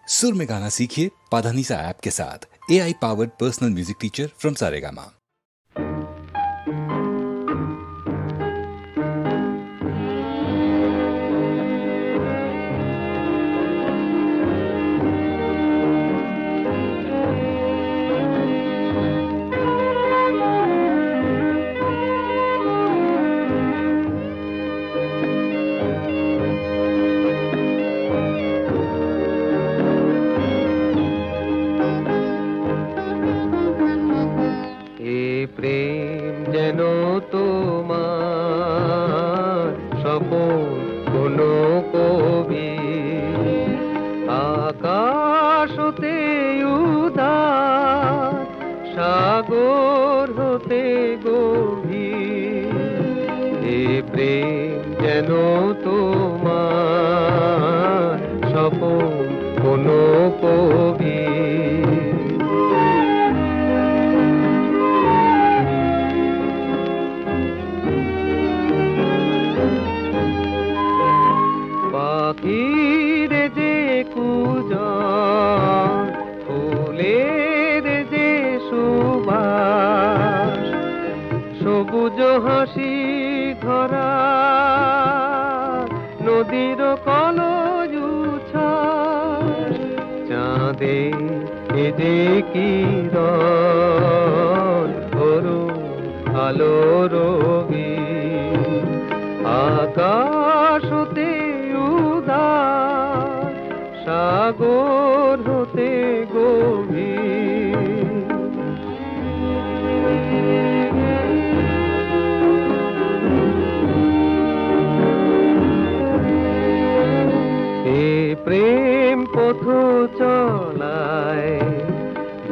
सुर में गाना सीखिए पाधानीसा ऐप के साथ। AI powered personal music teacher from Saregama. প্রেম যেন তোমার স্বপন কোন কবি, আকাশ হতে উদার, সাগর হতে গভীর। এ প্রেম যেন তোমার স্বপন কোন কবি। পাখির যে কুজন, ফুলের যে সুবাস, সবুজ হাসি ধরা নদীর কলজুচ্ছ্বাস, চাঁদে যে কিরণ অরুণ আলো রবি, আকাশ হতে উদার, সাগর হতে গভীর। এ প্রেম পথ চলায়,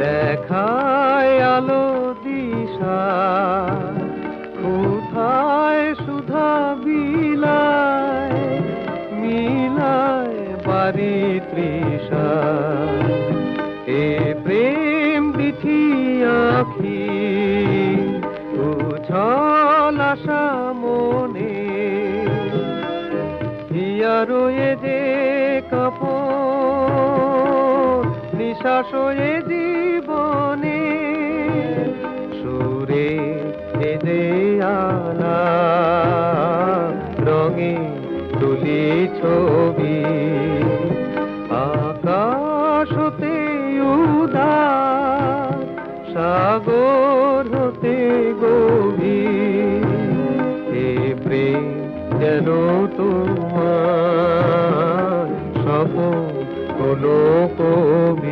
দেখায় আলো দিশা, কোথায় সুধা বিলায়, মিলায় বাড়ি তৃষা। এ প্রেম বিধি আঁখি, উছল আশা মনে, হিয়ারো এ যে কাপড়, নিঃশ্বাস এ জীবনে, সুরে এ যে আলা, রঙে তুলি ছবি, আকাশ হতে উদার, সাগর হতে গভীর। এ প্রেম যেন তোমার স্বপন কোন কবি।